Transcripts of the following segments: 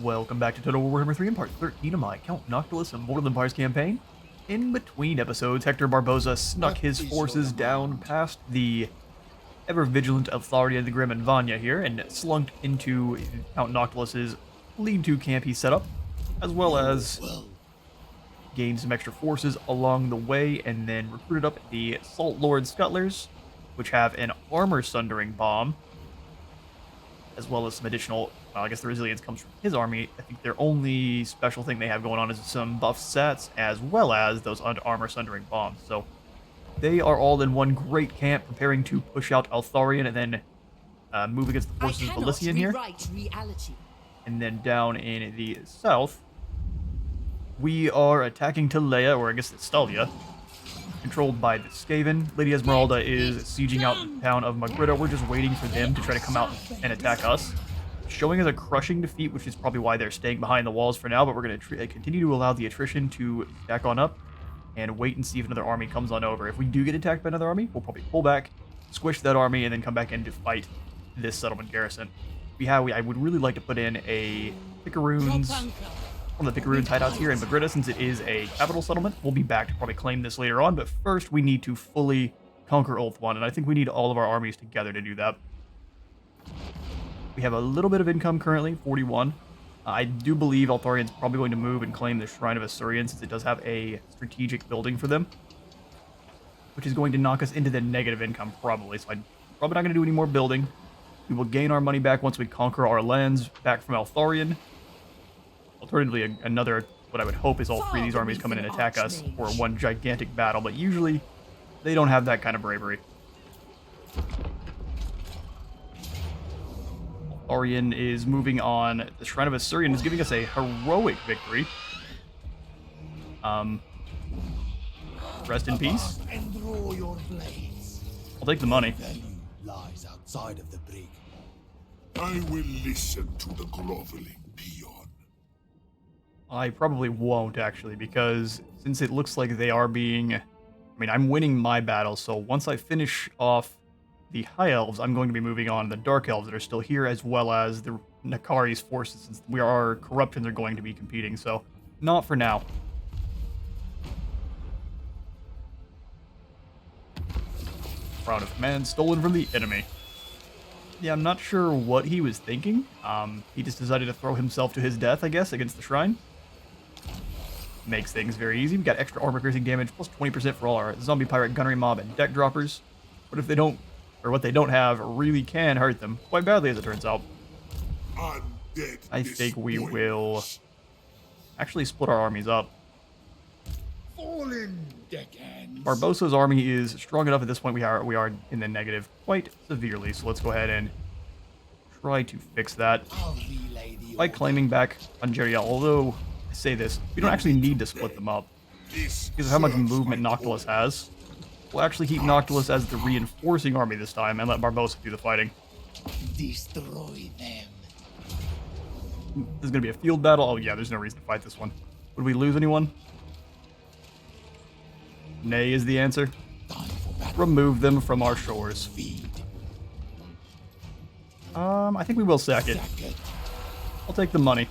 Welcome back to Total Warhammer 3 in part 13 of my Count Noctilus Immortal Empires campaign. In between episodes, Hector Barboza snuck his forces down past the ever-vigilant Altharia the Grim and Vanya here, and slunk into Count Noctilus's lead-to camp he set up, as well as gained some extra forces along the way, and then recruited up the Salt Lord Scuttlers, which have an armor-sundering bomb, as well as some additional, well, I guess the resilience comes from his army. I think their only special thing they have going on is some buff sets, as well as those armor-sundering bombs. So they are all in one great camp, preparing to push out Altharian and then move against the forces of Elysian here. And then down in the south, we are attacking Telea, or I guess it's Stalia, controlled by the Skaven. Lady Esmeralda is sieging out the town of Magritta. We're just waiting for them to try to come out and attack us. Showing us a crushing defeat, which is probably why they're staying behind the walls for now, but we're going to continue to allow the attrition to stack on up and wait and see if another army comes on over. If we do get attacked by another army, we'll probably pull back, squish that army, and then come back in to fight this settlement garrison. I would really like to put in a Picaroons, one of the Picaroons hideouts here in Magritta, since it is a capital settlement. We'll be back to probably claim this later on, but first we need to fully conquer Ulthuan, and I think we need all of our armies together to do that. We have a little bit of income currently, 41. I do believe Altharian's probably going to move and claim the Shrine of Assyrian, since it does have a strategic building for them, which is going to knock us into the negative income probably. So I'm probably not going to do any more building. We will gain our money back once we conquer our lands back from Altharian. Alternatively, another, what I would hope is all three of these armies come in and attack us for one gigantic battle, but usually they don't have that kind of bravery. Altharian is moving on. The Shrine of Assyrian is giving us a heroic victory. Rest in peace. I'll take the money. Lies outside of the brig. I will listen to the groveling peon. I probably won't, actually, because since it looks like they are being... I mean, I'm winning my battle, so once I finish off the High Elves, I'm going to be moving on to the Dark Elves that are still here, as well as the Nakari's forces, since we are corruptions are going to be competing, so not for now. Crown of Command stolen from the enemy. Yeah, I'm not sure what he was thinking. He just decided to throw himself to his death, I guess, against the Shrine. Makes things very easy. We've got extra armor-piercing damage, plus 20% for all our zombie pirate gunnery mob and deck droppers. But if they don't, or what they don't have, really can hurt them quite badly, as it turns out. I think we will actually split our armies up. Barbossa's army is strong enough at this point. We are in the negative quite severely, so let's go ahead and try to fix that by claiming back Angerial. Although I say this, we don't actually need to split them up because of how much movement Noctilus has. We'll actually keep Noctilus as the reinforcing army this time and let Barbossa do the fighting. Destroy them. This is going to be a field battle. Oh yeah, there's no reason to fight this one. Would we lose anyone? Nay is the answer. Remove them from our shores. I think we will sack it. I'll take the money.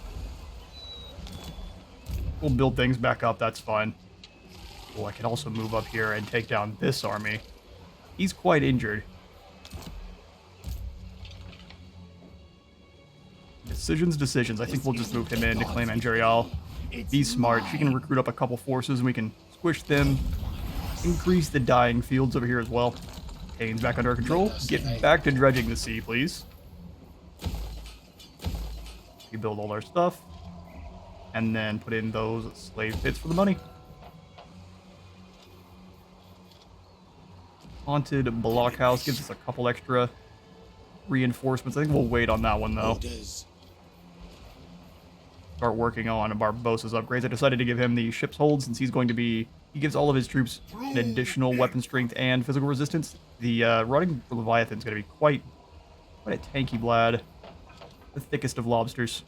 We'll build things back up, that's fine. Oh, I can also move up here and take down this army. He's quite injured. Decisions. I think we'll just move him in to claim Angerial. Be smart. She can recruit up a couple forces and we can squish them. Increase the dying fields over here as well. Kane's back under our control. Get back to dredging the sea, please. Rebuild all our stuff. And then put in those slave pits for the money. Haunted Blockhouse gives us a couple extra reinforcements. I think we'll wait on that one, though. start working on Barbossa's upgrades. I decided to give him the ship's hold since he's going to be... He gives all of his troops an additional weapon strength and physical resistance. The running Leviathan's going to be quite a tanky blad. The thickest of lobsters.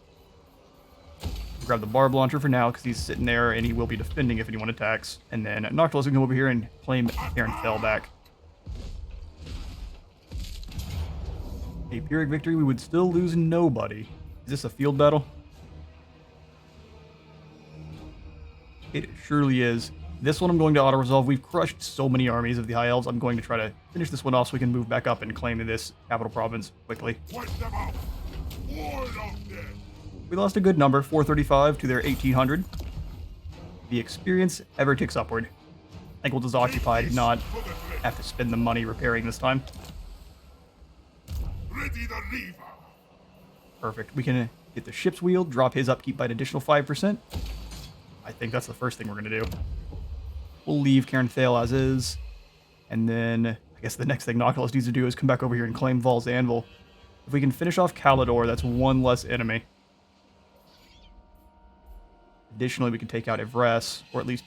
Grab the barb launcher for now because he's sitting there and he will be defending if anyone attacks. And then Noctilus can come over here and claim Aaron Fell back. A Pyrrhic victory, we would still lose nobody. Is this a field battle? It surely is. This one I'm going to auto-resolve. We've crushed so many armies of the High Elves. I'm going to try to finish this one off so we can move back up and claim this capital province quickly. Wipe them out. Ward off them. We lost a good number, 435 to their 1800. The experience ever ticks upward. I think we'll just occupy, not have to spend the money repairing this time. Ready the reaver. Perfect. We can get the ship's wheel, drop his upkeep by an additional 5%. I think that's the first thing we're going to do. We'll leave Cairn Thale as is. And then I guess the next thing Noctilus needs to do is come back over here and claim Val's Anvil. If we can finish off Calidor, that's one less enemy. Additionally, we can take out Evres, or at least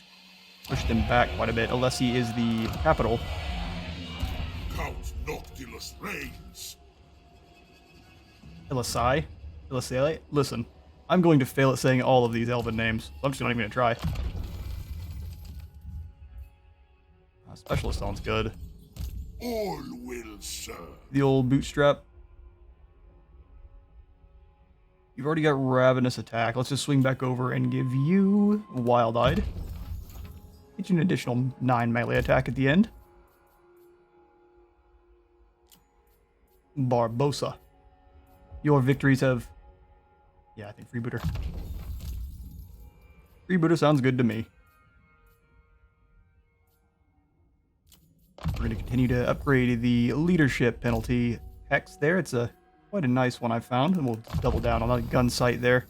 push them back quite a bit. Alessi is the capital. Count Noctilus reigns. Illisai? Illisai? Listen, I'm going to fail at saying all of these elven names, so I'm just not even going to try. Specialist sounds good. All will serve. The old bootstrap. You've already got Ravenous Attack. Let's just swing back over and give you Wild-Eyed. Get you an additional 9 melee attack at the end. Barbossa. Your victories have... Yeah, I think Freebooter. Freebooter sounds good to me. We're going to continue to upgrade the leadership penalty hex there. It's quite a nice one I found, and we'll double down on that gun sight there.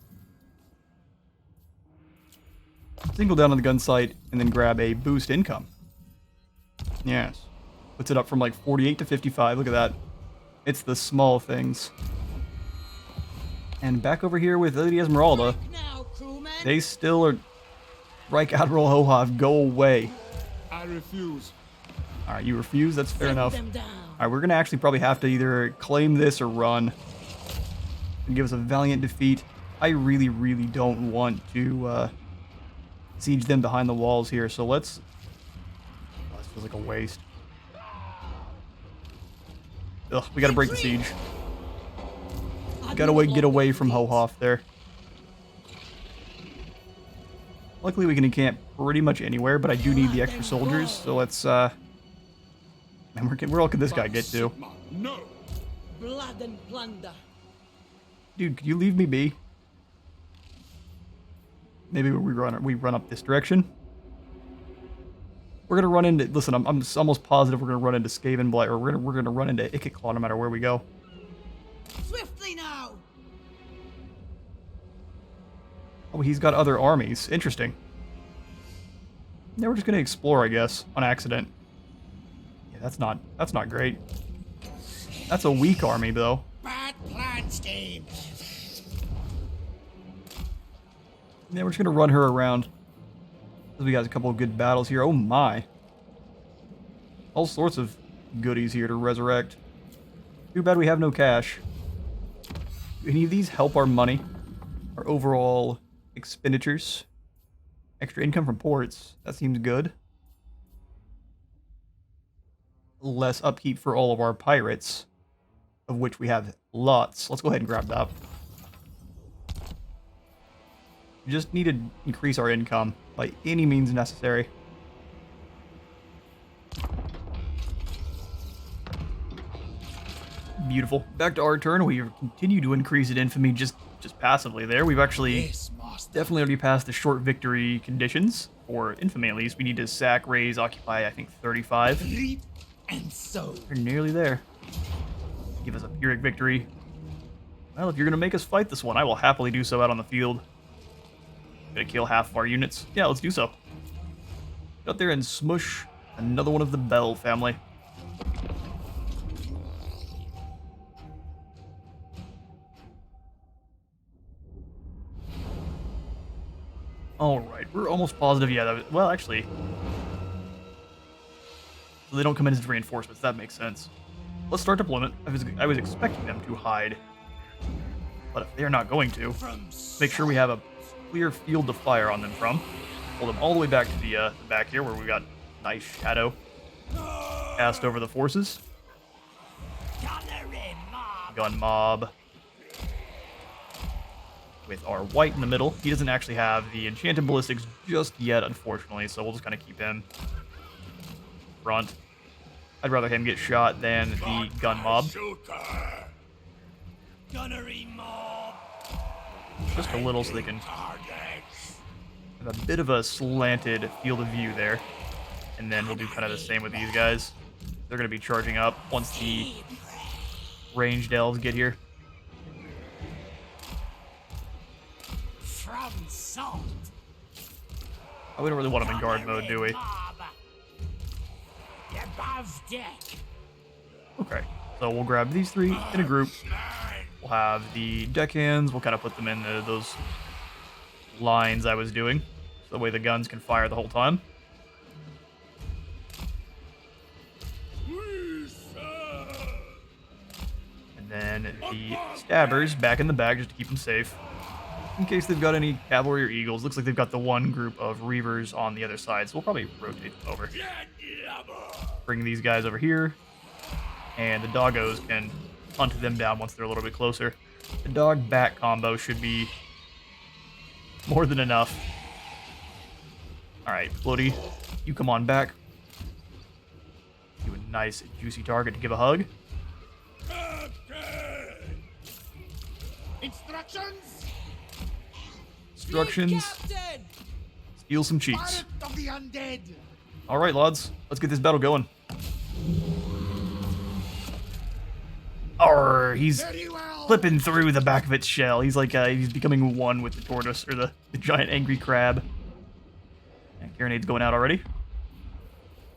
Single down on the gun sight, and then grab a boost income. Yes. Puts it up from like 48 to 55. Look at that. It's the small things. And back over here with Lady Esmeralda. They still are... REIK-ADMIRAL Hohav, go away. I refuse. Alright, you refuse? That's fair enough. Alright, we're going to actually probably have to either claim this or run. And give us a valiant defeat. I really, really don't want to siege them behind the walls here, so let's... Oh, this feels like a waste. Ugh, we gotta break the siege. Gotta get away from Hohoff there. Luckily we can encamp pretty much anywhere, but I do need the extra soldiers, so let's man, where all could this guy get to? No. Blood and plunder. Dude, could you leave me be? Maybe we run up this direction. We're gonna run into... Listen, I'm almost positive we're gonna run into Skaven Blight, or we're gonna run into Ikitclaw no matter where we go. Swiftly now. Oh, he's got other armies. Interesting. Yeah, we're just gonna explore, I guess, on accident. Yeah, that's not great. That's a weak army, though. Bad plan, Steve. Yeah, we're just gonna run her around. We got a couple of good battles here. Oh my. All sorts of goodies here to resurrect. Too bad we have no cash. Do any of these help our money? Our overall expenditures? Extra income from ports. That seems good. Less upkeep for all of our pirates, of which we have lots. Let's go ahead and grab that. We just need to increase our income by any means necessary. Beautiful. Back to our turn. We continue to increase in infamy just passively there. We've actually definitely already passed the short victory conditions. For infamy, at least. We need to sack, raise, occupy, I think, 35. Reap and sow. We're nearly there. Give us a Pyrrhic victory. Well, if you're going to make us fight this one, I will happily do so out on the field. Gonna kill half of our units. Yeah, let's do so. Get out there and smush another one of the Bell family. Alright, we're almost positive. Yeah, well, actually, so they don't come in as reinforcements. That makes sense. Let's start deployment. I was expecting them to hide, but if they're not going to, make sure we have a clear field to fire on them from. Pull them all the way back to the back here where we got nice shadow cast over the forces. Gun mob with our white in the middle. He doesn't actually have the enchanted ballistics just yet, unfortunately, so we'll just kind of keep him front. I'd rather him get shot than the gun mob. Gunnery mob. Just a little so they can have a bit of a slanted field of view there. And then we'll do kind of the same with these guys. They're going to be charging up once the ranged elves get here. From salt. Oh, we don't really want them in guard mode, do we? Above deck. Okay, so we'll grab these three in a group. We'll have the deckhands. We'll kind of put them in those lines I was doing, so that way the guns can fire the whole time. And then the stabbers back in the bag just to keep them safe. In case they've got any cavalry or eagles. Looks like they've got the one group of reavers on the other side, so we'll probably rotate them over. Bring these guys over here, and the doggos can hunt them down once they're a little bit closer. The dog bat combo should be more than enough. Alright, Floaty, you come on back. You a nice, juicy target to give a hug. Instructions. Instructions. Captain! Steal some cheeks. Pirate of the undead. Alright, lads, let's get this battle going. Arr, he's Very well. flipping through the back of its shell. He's like, he's becoming one with the tortoise, or the giant angry crab. And carronade's going out already.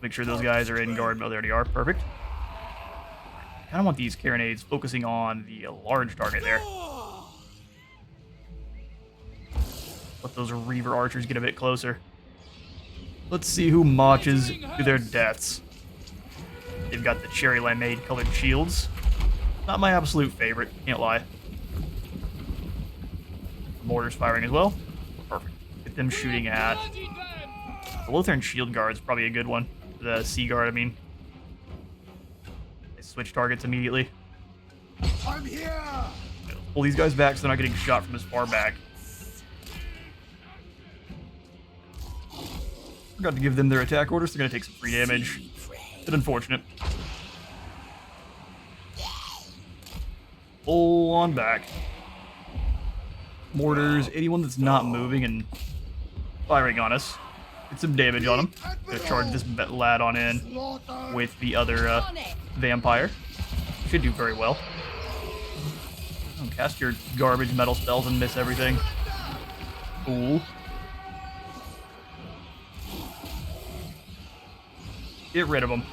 Make sure those guys are in guard mode. They already are. Perfect. I kind of want these carronades focusing on the large target there. Let those Reaver archers get a bit closer. Let's see who marches to their deaths. They've got the cherry limeade colored shields. Not my absolute favorite, can't lie. Mortars firing as well. Perfect. Get them shooting at the Lotharian shield guard's probably a good one. The sea guard, I mean. They switch targets immediately. I'm here. Pull these guys back so they're not getting shot from as far back. Forgot to give them their attack orders. They're going to take some free damage. Bit unfortunate. Pull on back. Mortars, anyone that's not moving and firing on us. Get some damage on them. Gonna charge this lad on in with the other vampire. Should do very well. Oh, cast your garbage metal spells and miss everything. Cool. Get rid of them.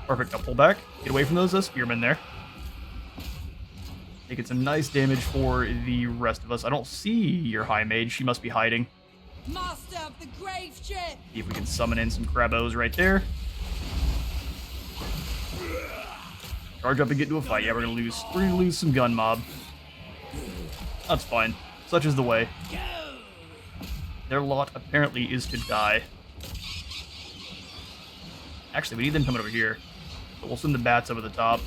Perfect. Now pull back. Get away from those spearmen there. Making some nice damage for the rest of us. I don't see your high mage. She must be hiding. Master of the grave ship! See if we can summon in some crabos right there. Charge up and get into a fight. Yeah, we're gonna lose some gun mob. That's fine. Such is the way. Their lot apparently is to die. Actually, we need them coming over here. So we'll send the bats over the top.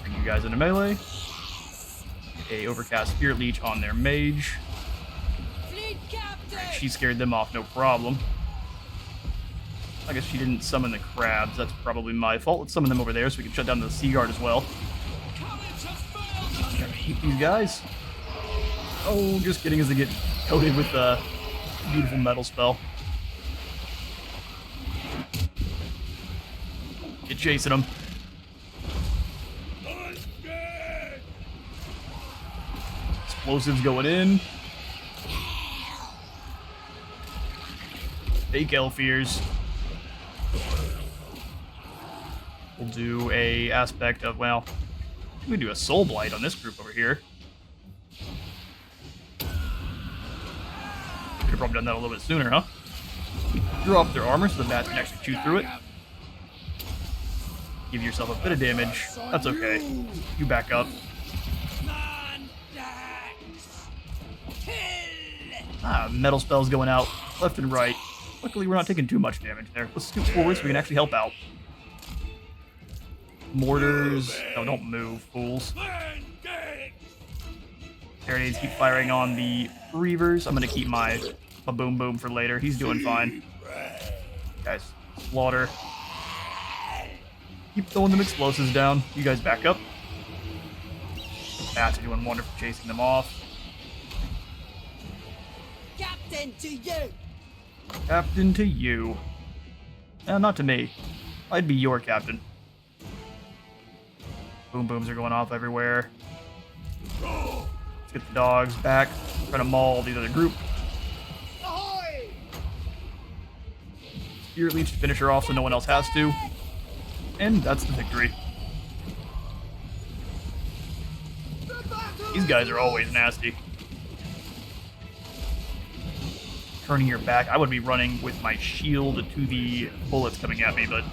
Bring you guys into melee. A overcast spirit leech on their mage. Fleet captain! She scared them off, no problem. I guess she didn't summon the crabs. That's probably my fault. Let's summon them over there so we can shut down the sea guard as well. Gotta keep these guys. Oh, just kidding, as they get coated with the beautiful metal spell. Get chasing them. Explosives going in. Fake elf ears. We'll do a aspect of, well, we do a soul blight on this group over here. have probably done that a little bit sooner, huh? Drop their armor so the bats can actually chew through it. Give yourself a bit of damage. That's okay. You back up. Metal spells going out left and right. Luckily, we're not taking too much damage there. Let's scoot forward so we can actually help out. Mortars. No, don't move, fools. Grenades keep firing on the Reavers. I'm going to keep my boom boom for later. He's doing fine. Guys, slaughter. Keep throwing them explosives down. You guys back up. Bats are doing wonderful chasing them off. Captain to you. Captain to you. Not to me. I'd be your captain. Boom booms are going off everywhere. Let's get the dogs back. Try to maul the other group. Spirit Leech to finish her off so no one else has to. And that's the victory. These guys are always nasty. Turning your back. I would be running with my shield to the bullets coming at me, but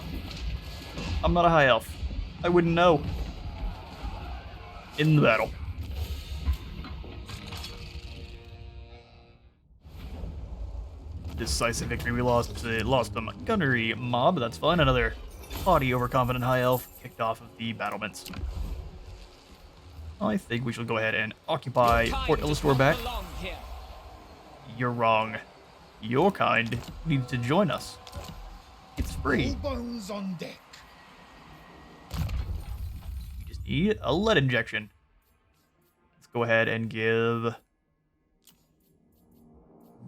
I'm not a high elf. I wouldn't know. In the battle. Decisive victory. We lost some gunnery mob. That's fine. Another haughty, overconfident high elf kicked off of the battlements. I think we should go ahead and occupy Fort Illustor back. You're wrong. Your kind needs to join us. It's free. All bones on deck. You just need a lead injection. Let's go ahead and give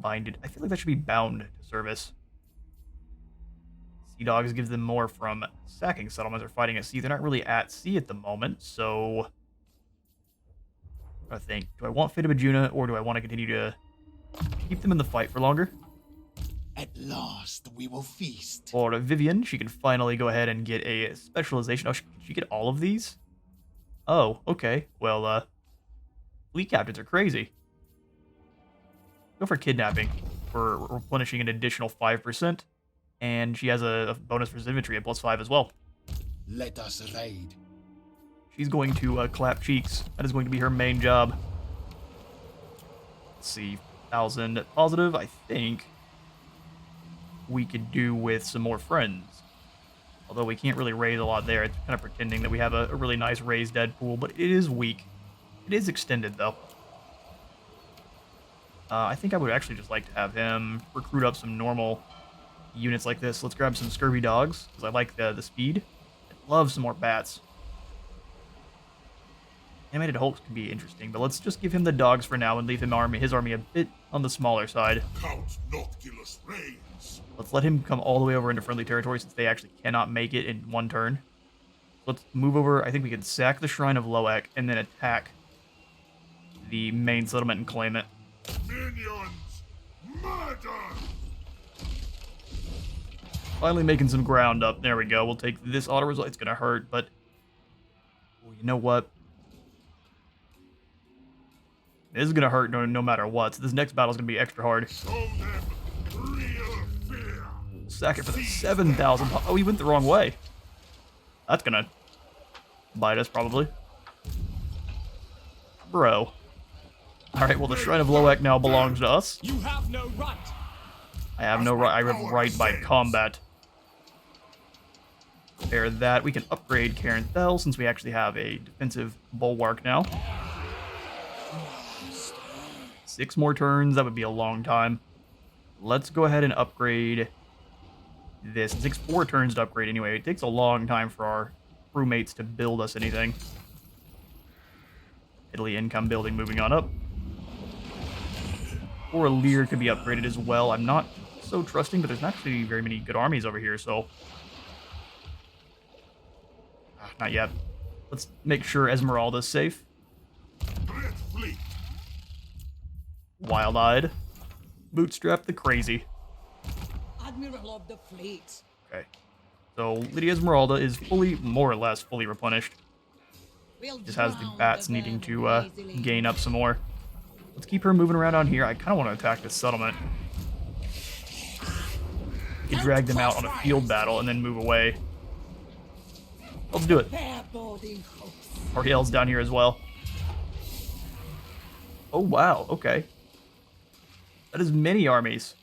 binded. I feel like that should be bound to service. Sea Dogs gives them more from sacking settlements or fighting at sea. They're not really at sea at the moment, so I think, do I want Fate of Bajuna or do I want to continue to keep them in the fight for longer? At last, we will feast. For Vivian, she can finally go ahead and get a specialization. Oh, can she get all of these? Oh, okay. Well, fleet captains are crazy. Go for kidnapping for replenishing an additional 5%. And she has a bonus for infantry at +5 as well. Let us raid. She's going to clap cheeks. That is going to be her main job. Let's see. 1,000 positive, I think we could do with some more friends. Although we can't really raise a lot there. It's kind of pretending that we have a really nice raised dead pool, but it is weak. It is extended, though. I think I would actually just like to have him recruit up some normal units like this. Let's grab some scurvy dogs, because I like the speed. I love some more bats. Animated Hulks can be interesting, but let's just give him the dogs for now and leave him his army a bit on the smaller side. Count Noctilus reigns. Let's let him come all the way over into friendly territory since they actually cannot make it in one turn. Let's move over. I think we can sack the Shrine of Loak and then attack the main settlement and claim it. Minions, murder! Finally making some ground up. There we go. We'll take this auto result. It's going to hurt, but well, you know what? This is going to hurt no matter what. So this next battle is going to be extra hard. Show them real fear. Sack it for the 7,000. Oh, he went the wrong way. That's going to bite us, probably. Bro. Alright, well, the Shrine of Loak now belongs to us. You have no right. I have no right. I have right by combat. Repair that. We can upgrade Karen Thel since we actually have a defensive bulwark now. 6 more turns. That would be a long time. Let's go ahead and upgrade this. It takes 4 turns to upgrade anyway. It takes a long time for our crewmates to build us anything. Italy income building moving on up. Or a Lear could be upgraded as well. I'm not so trusting, but there's not actually very many good armies over here, so not yet. Let's make sure Esmeralda's safe. Red fleet. Wild-eyed. Bootstrap the crazy. Admiral of the fleet. Okay. So Lydia Esmeralda is more or less fully replenished. We'll Just has the drown bats the needing vermin to easily. gain up some more. Let's keep her moving around on here. I kind of want to attack this settlement. to drag them out on a field battle and then move away. Let's do it. Fair boarding hosts. Ariel's down here as well. Oh, wow. Okay. That is many armies.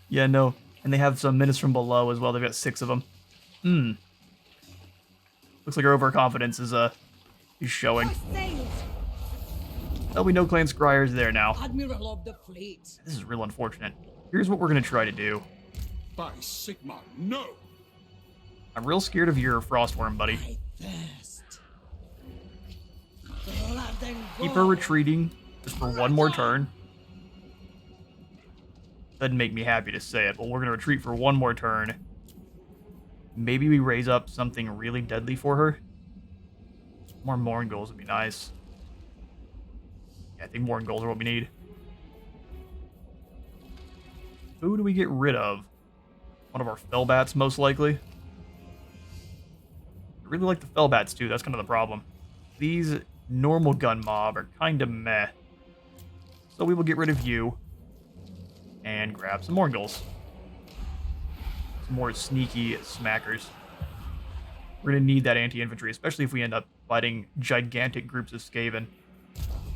Yeah, no. And they have some minutes from below as well. They've got 6 of them. Looks like our overconfidence is showing. Hoist sails. There'll be no clan scryers there now. Admiral of the fleet. This is real unfortunate. Here's what we're going to try to do. By Sigma, no! I'm real scared of your Frostworm, buddy. I thirst. Blood and Keep her gore. retreating just for one more turn. Doesn't make me happy to say it, but we're going to retreat for one more turn. Maybe we raise up something really deadly for her. More Mourngulls would be nice. Yeah, I think Mourngulls are what we need. Who do we get rid of? One of our Fellbats, most likely. I really like the Fellbats, too. That's kind of the problem. These normal gun mob are kind of meh. So we will get rid of you. And grab some Mourngulls. Some more sneaky smackers. We're going to need that anti-infantry, especially if we end up fighting gigantic groups of Skaven.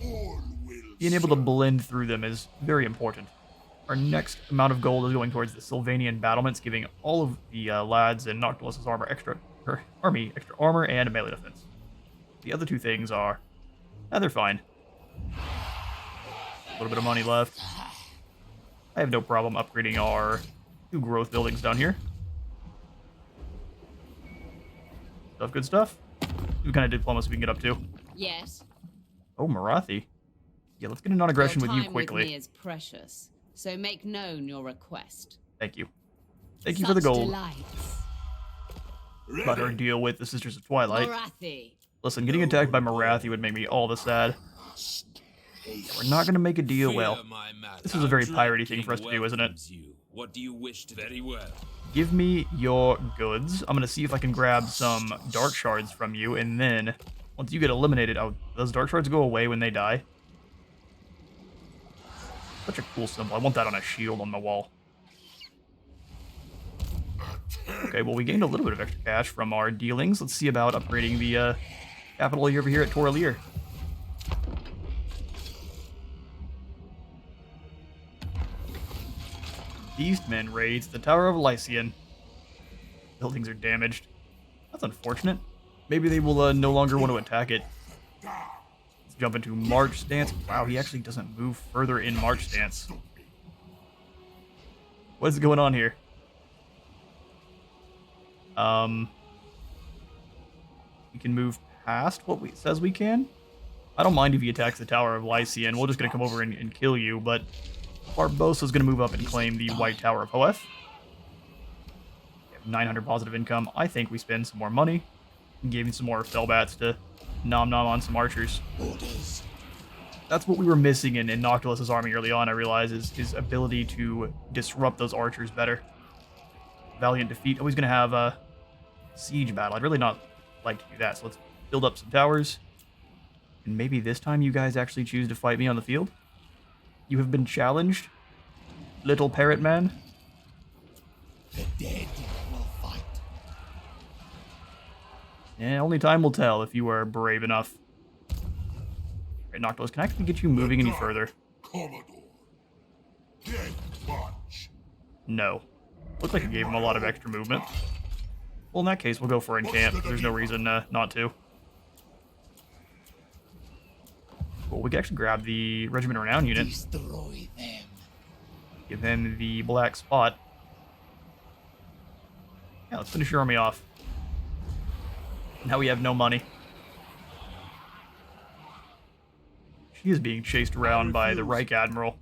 All will Being able to blend through them is very important. Our next amount of gold is going towards the Sylvanian battlements, giving all of the lads in Noctilus' army extra armor and a melee defense. The other 2 things are... they're fine. A little bit of money left. I have no problem upgrading our 2 growth buildings down here. Stuff, good stuff. What kind of diplomacy we can get up to? Yes. Oh, Marathi. Yeah, let's get a non-aggression with you quickly. With me is precious, so make known your request. Thank you. Thank you for the Such gold. delights. About our deal with the Sisters of Twilight. Morathi. Listen, getting attacked by Marathi would make me all the sad. We're not going to make a deal well. This is a very piratey thing for us to do, isn't it? What do you wish to very well? Give me your goods. I'm going to see if I can grab some dark shards from you, and then once you get eliminated, those dark shards go away when they die. Such a cool symbol. I want that on a shield on the wall. Okay, well, we gained a little bit of extra cash from our dealings. Let's see about upgrading the capital over here at Toralier. Beastmen raids the Tower of Lycian. Buildings are damaged. That's unfortunate. Maybe they will no longer want to attack it. Let's jump into March stance. Wow, he actually doesn't move further in March stance. What is going on here? We can move past what it says we can. I don't mind if he attacks the Tower of Lycian. We're just going to come over and kill you, but Barbosa's going to move up and claim the White Tower of Hoeth. We have 900 positive income. I think we spend some more money and gave him some more Fellbats to nom-nom on some archers. That's what we were missing in Noctilus' army early on, I realize, is his ability to disrupt those archers better. Valiant defeat. Oh, he's going to have a siege battle. I'd really not like to do that, so let's build up some towers. And maybe this time you guys actually choose to fight me on the field? You have been challenged, little parrot man. The dead will fight. Yeah, only time will tell if you are brave enough. Alright, Noctilus, can I actually get you moving any further? Commodore. Dead bunch. No. Looks like it gave him a lot of extra movement. Well, in that case, we'll go for encamp. There's no reason not to. Well, we can actually grab the Regiment Renown unit. Destroy them. Give them the black spot. Yeah, let's finish your army off. Now we have no money. She is being chased around by the REIK-ADMIRAL.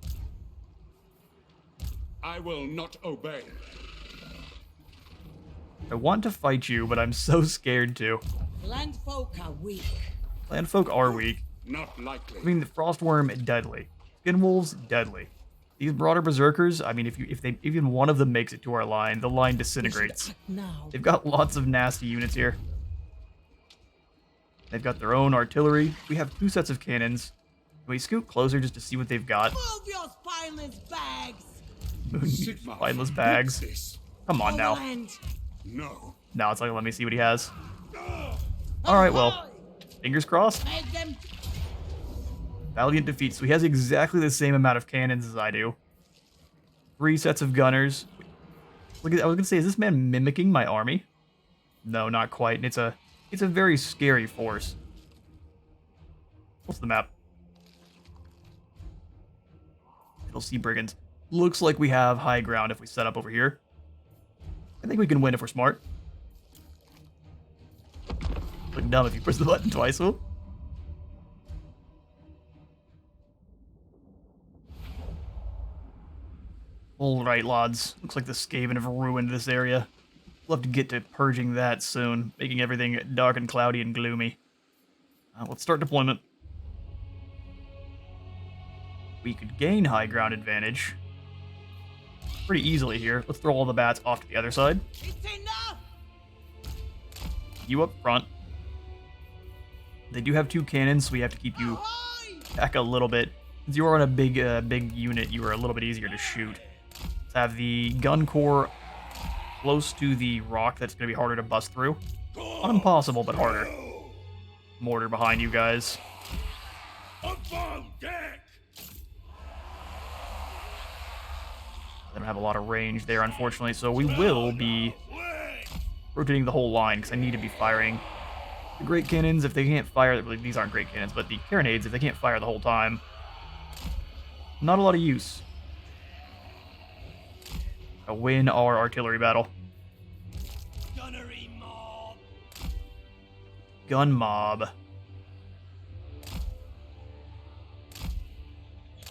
I will not obey. I want to fight you, but I'm so scared to. Landfolk are weak. Landfolk are weak. Not likely. I mean, the Frostworm, deadly. Skinwolves, deadly. These broader berserkers, I mean, if even one of them makes it to our line, the line disintegrates. Now. They've got lots of nasty units here. They've got their own artillery. We have 2 sets of cannons. Can we scoot closer just to see what they've got? Move your spineless bags. Sigma, Mindless bags. fix this. Come on now. Overland. No. Now it's like, let me see what he has. Alright, well. Fingers crossed. Make them Valiant defeat. So he has exactly the same amount of cannons as I do. 3 sets of gunners. Look at, I was gonna say, is this man mimicking my army? No, not quite. It's a very scary force. What's the map? It'll see brigands. Looks like we have high ground if we set up over here. I think we can win if we're smart. Look dumb if you push the button twice, though. Alright, lads. Looks like the Skaven have ruined this area. We'll have to get to purging that soon, making everything dark and cloudy and gloomy. Let's start deployment. We could gain high ground advantage pretty easily here. Let's throw all the bats off to the other side. It's enough. You up front. They do have 2 cannons, so we have to keep you back a little bit. Since you are on a big unit, you are a little bit easier to shoot. Let's have the gun core close to the rock. That's going to be harder to bust through. Not impossible, but harder. Mortar behind you guys. Upon deck. They don't have a lot of range there, unfortunately, so we will be rotating the whole line, because I need to be firing the great cannons. If they can't fire, these aren't great cannons, but the carronades, if they can't fire the whole time, not a lot of use. To win our artillery battle. Gunnery mob. Gun mob.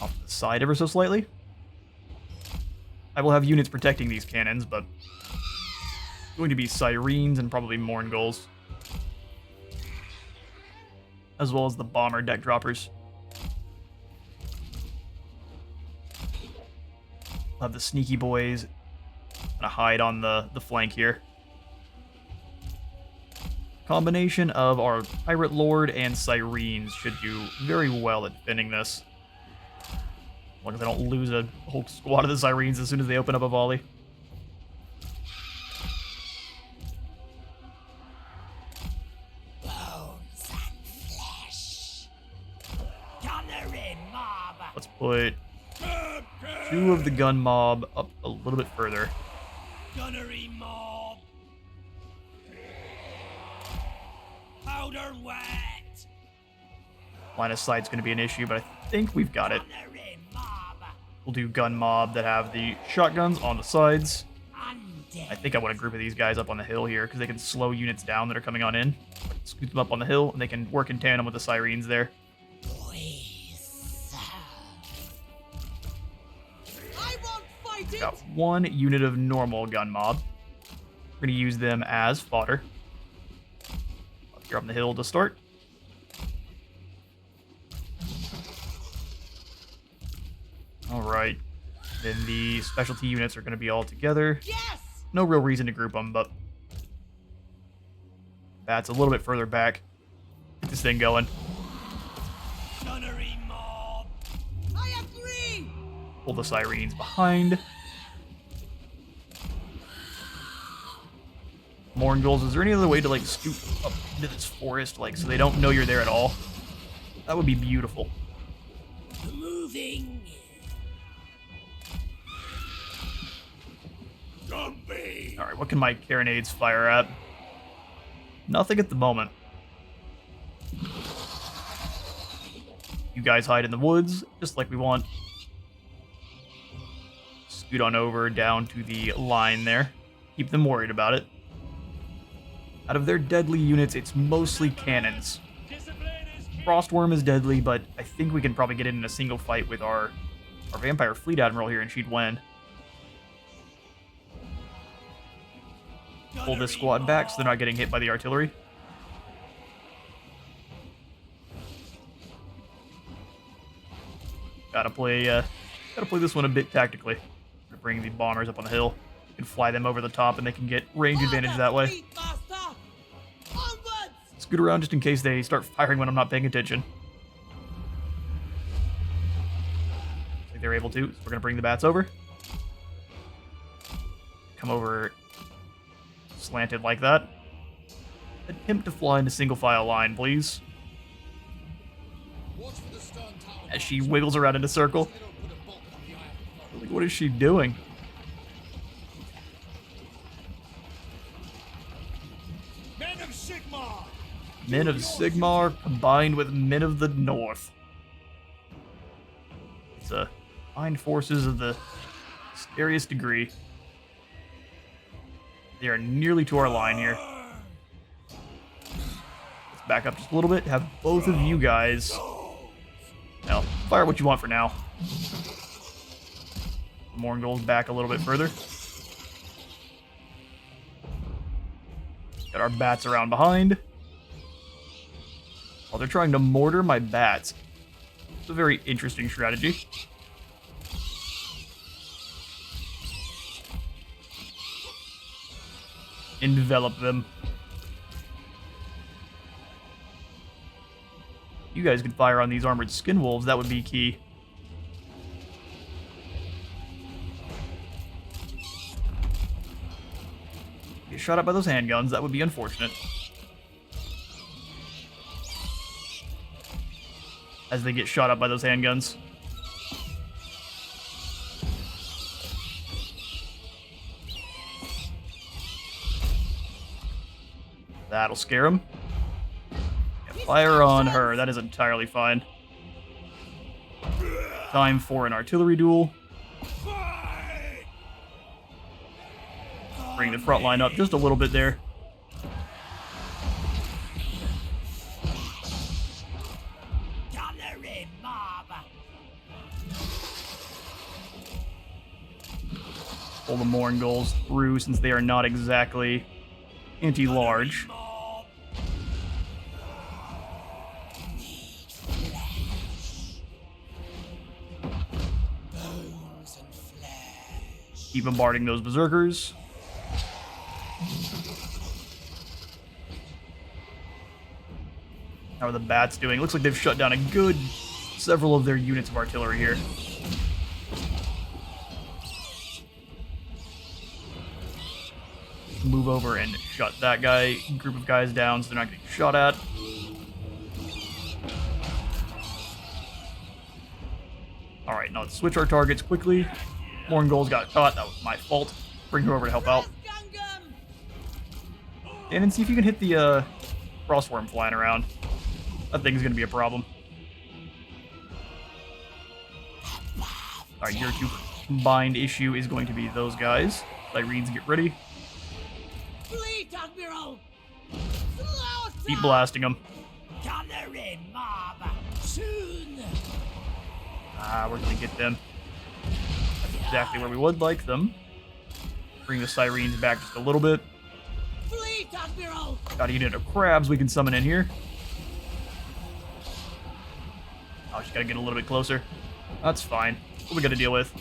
Off to the side ever so slightly. I will have units protecting these cannons, but going to be sirens and probably Mourngulls, as well as the bomber deck droppers. We'll have the sneaky boys gonna hide on the flank here. Combination of our pirate lord and sirens should do very well at defending this. As long as I don't lose a whole squad of the sirens as soon as they open up a volley. Bones and flesh. Gunnery mob. Let's put 2 of the gun mob up a little bit further. Gunnery mob. Powder wet. Line of sight's going to be an issue, but I think we've got it. Gunnery mob. We'll do gun mob that have the shotguns on the sides. Undead. I think I want a group of these guys up on the hill here, because they can slow units down that are coming on in. Scoot them up on the hill, and they can work in tandem with the sirens there. I won't fight it. Got 1 unit of normal gun mob. We're going to use them as fodder. Up here on the hill to start. Alright. Then the specialty units are going to be all together. Yes. No real reason to group them, but that's a little bit further back. Get this thing going. Gunnery mob. I agree. Pull the sirens behind. Mourngulls, is there any other way to like scoop up into this forest, like so they don't know you're there at all? That would be beautiful. Moving. Gumby. Alright, what can my carronades fire at? Nothing at the moment. You guys hide in the woods, just like we want. Scoot on over down to the line there. Keep them worried about it. Out of their deadly units, it's mostly cannons. Frostworm is deadly, but I think we can probably get in a single fight with our Vampire Fleet Admiral here, and she'd win. Pull this squad back so they're not getting hit by the artillery. Gotta play this one a bit tactically. Gonna bring the bombers up on the hill. You can fly them over the top, and they can get range advantage that way. Fleet master. Onwards. Scoot around just in case they start firing when I'm not paying attention. I think they're able to, so we're gonna bring the bats over. come over slanted like that. Attempt to fly into single file line, please. As she wiggles around in a circle. Like, what is she doing? Men of Sigmar! Men of Sigmar combined with Men of the North. It's a combined forces of the scariest degree. They are nearly to our line here. Let's back up just a little bit. Have both of you guys. Now, fire what you want for now. Morgul's back a little bit further. Got our bats around behind. While they're trying to mortar my bats. It's a very interesting strategy. Envelop them. You guys can fire on these armored skin wolves, that would be key. Get shot at by those handguns, that would be unfortunate. As they get shot up by those handguns. That'll scare him. Yeah, fire on her. That is entirely fine. Time for an artillery duel. Bring the front line up just a little bit there. Pull the Morgul's through since they are not exactly anti-large. Keep bombarding those berserkers. How are the bats doing? Looks like they've shut down a good several of their units of artillery here. Move over and shut that group of guys down so they're not getting shot at. Alright, now let's switch our targets quickly. Morgul's got caught, that was my fault. Bring her over to help out. And see if you can hit the frostworm flying around. That thing's gonna be a problem. Alright, your two combined issue is going to be those guys. Sirens, get ready. Fleet Admiral! Keep blasting them. Gallery mob! Soon! We're gonna get them. That's exactly where we would like them. Bring the sirens back just a little bit. Fleet Admiral! Got a unit of crabs we can summon in here. Oh, she's gotta get a little bit closer. That's fine. What we gotta deal with?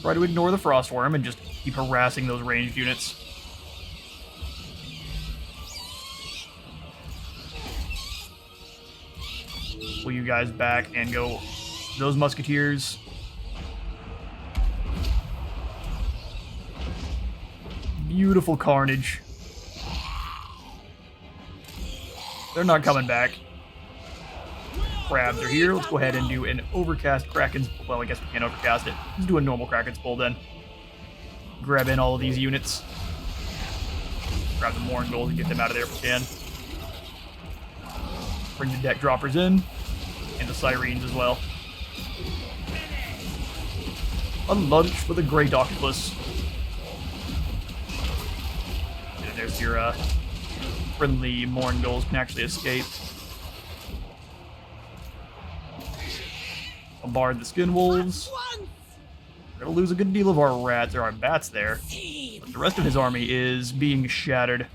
Try to ignore the frostworm and just keep harassing those ranged units. Pull you guys back and go those musketeers. Beautiful carnage. They're not coming back. Crabs are here. Let's go ahead and do an overcast Kraken's... Well, I guess we can't overcast it. Let's do a normal Kraken's pull then. Grab in all of these units. Grab the Morgul and get them out of there if we can. Bring the deck droppers in. And the sirens as well. A lunch for the Great Octopus. And there's your friendly Morgul's can actually escape. Bombard the skin wolves. We're gonna lose a good deal of our rats or our bats there. But the rest of his army is being shattered.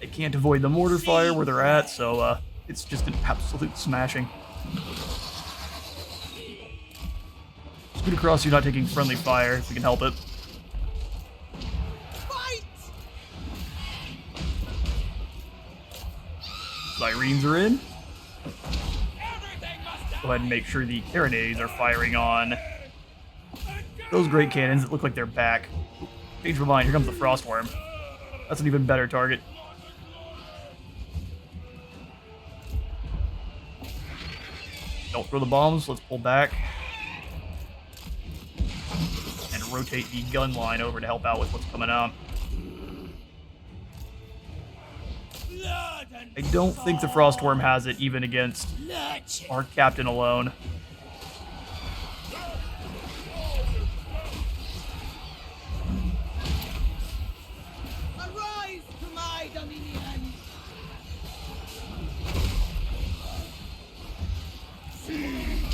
They can't avoid the mortar fire where they're at, so it's just an absolute smashing. Scoot across, you're not taking friendly fire if we can help it. Sirens are in. Go ahead and make sure the Carronades are firing on those great cannons that look like they're back. Change my mind, here comes the Frostworm. That's an even better target. Don't throw the bombs, let's pull back. And rotate the gun line over to help out with what's coming out. I don't think the Frostworm has it even against our captain alone. Arise to my dominion!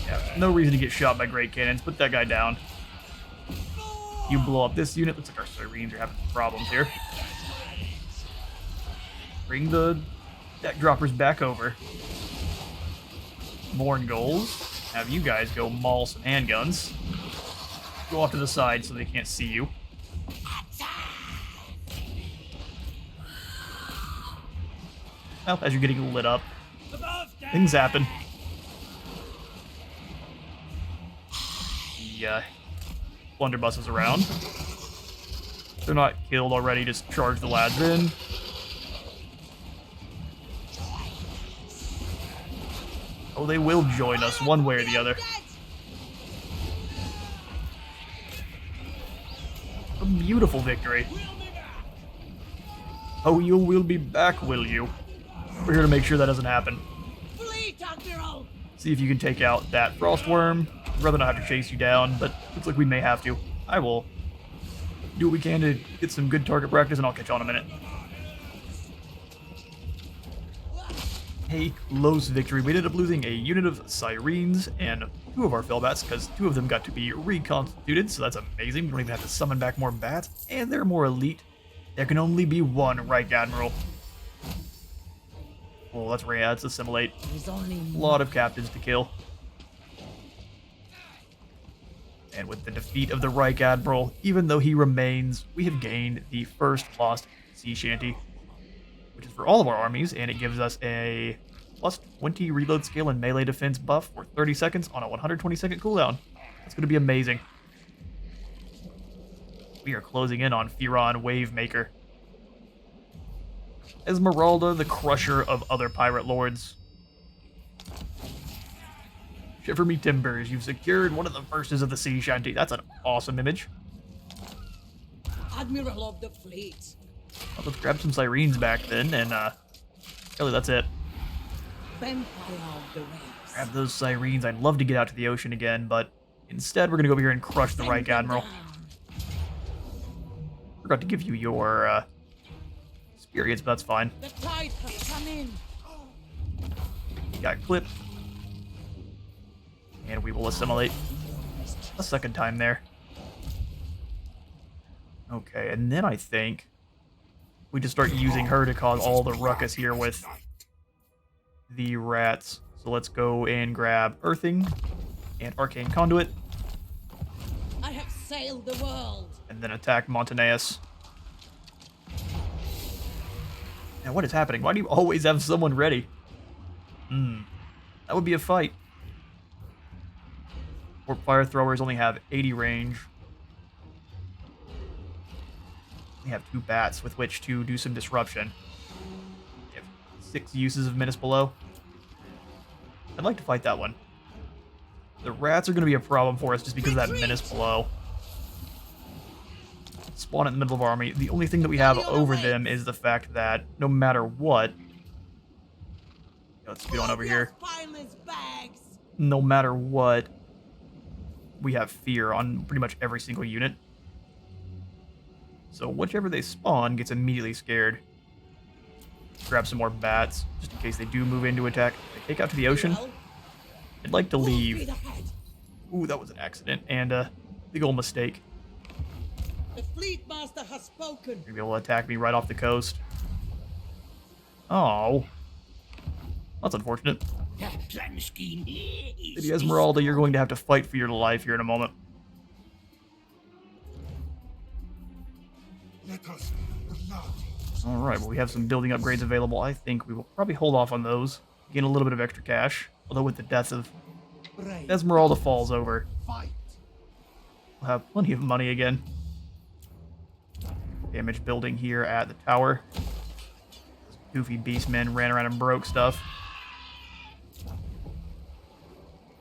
Yeah, no reason to get shot by great cannons. Put that guy down. You blow up this unit. Looks like our Sirens are having problems here. Bring the deck droppers back over. Morn goals. Have you guys go maul some handguns. Go off to the side so they can't see you. Well, as you're getting lit up, things happen. The blunderbuss is around. If they're not killed already, just charge the lads in. Oh, they will join us one way or the other. A beautiful victory. Oh, you will be back, will you? We're here to make sure that doesn't happen. Fleet Admiral! See if you can take out that Frostworm. I'd rather not have to chase you down, but looks like we may have to. I will do what we can to get some good target practice, and I'll catch you on in a minute. A close victory. We ended up losing a unit of Sirens and 2 of our Fellbats, because 2 of them got to be reconstituted, so that's amazing. We don't even have to summon back more bats, and they're more elite. There can only be one REIK-ADMIRAL. Well, let's assimilate. A lot of captains to kill. And with the defeat of the REIK-ADMIRAL, even though he remains, we have gained the first lost sea shanty, which is for all of our armies, and it gives us a plus 20 reload skill and melee defense buff for 30 seconds on a 120-second cooldown. That's going to be amazing. We are closing in on Firon Wavemaker. Esmeralda, the crusher of other pirate lords. Shiver me timbers, you've secured one of the verses of the sea shanty. That's an awesome image. Admiral of the fleet! Well, let's grab some Sirens back then, and really that's it. Vampire of the waves! Grab those Sirens. I'd love to get out to the ocean again, but instead we're going to go over here and crush the REIK-ADMIRAL. Forgot to give you your experience, but that's fine. The tide has come in! Got clipped. And we will assimilate a second time there. Okay, and then I think we just start using her to cause all the ruckus here with the rats. So let's go and grab Earthing and Arcane Conduit. I have sailed the world! And then attack Montanus. Now what is happening? Why do you always have someone ready? That would be a fight. Or fire throwers only have 80 range. We have 2 bats with which to do some disruption. We have 6 uses of Menace Below. I'd like to fight that one. The rats are going to be a problem for us just because of that Menace Below. Spawn in the middle of our army. The only thing that we have over them is the fact that no matter what... Let's get on over here. No matter what, we have fear on pretty much every single unit. So whichever they spawn gets immediately scared. Grab some more bats, just in case they do move into attack. They take out to the ocean. I'd like to leave. Ooh, that was an accident, and a big old mistake. The fleet master has spoken. You're gonna be able to attack me right off the coast. Oh. That's unfortunate. Lady Esmeralda, you're going to have to fight for your life here in a moment. Let us blood. Alright, well we have some building upgrades available. I think we will probably hold off on those. Gain a little bit of extra cash. Although with the death of Esmeralda falls over. Fight. We'll have plenty of money again. Damage building here at the tower. Goofy beastmen ran around and broke stuff.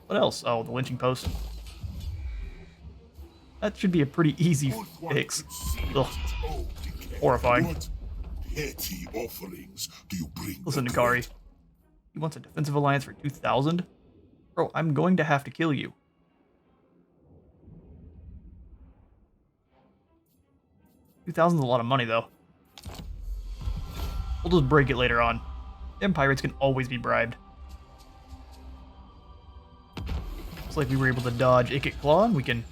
What else? Oh, the lynching post. That should be a pretty easy fix. Ugh. Horrifying. What petty offerings do you bring? Listen, the Nikari. He wants a defensive alliance for 2,000? Bro, I'm going to have to kill you. 2,000 is a lot of money, though. We'll just break it later on. Them pirates can always be bribed. Looks like we were able to dodge Ikit Claw, and we can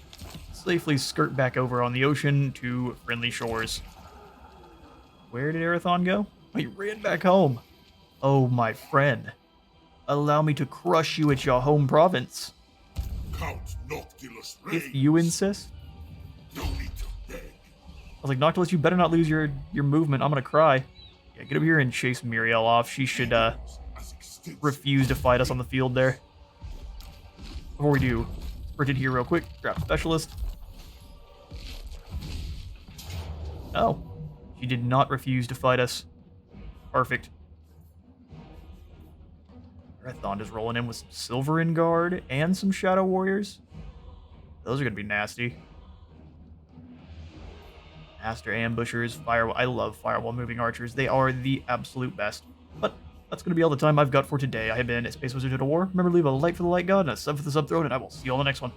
safely skirt back over on the ocean to friendly shores. Where did Arathon go? Oh, he ran back home. Oh, my friend. Allow me to crush you at your home province. Count Noctilus If you insist. No need to beg. I was like, Noctilus, you better not lose your movement. I'm gonna cry. Yeah, get over here and chase Muriel off. She should As extensive refuse to fight us on the field there. Before we do, sprint in here real quick. Grab Specialist. Oh, she did not refuse to fight us. Perfect. Arathon is rolling in with some Silverin Guard and some Shadow Warriors. Those are gonna be nasty. Master Ambushers, Firewall. I love Firewall Moving Archers. They are the absolute best. But that's going to be all the time I've got for today. I have been Space Wizard at a War. Remember to leave a like for the Light God and a sub for the Sub Throne, and I will see you on the next one.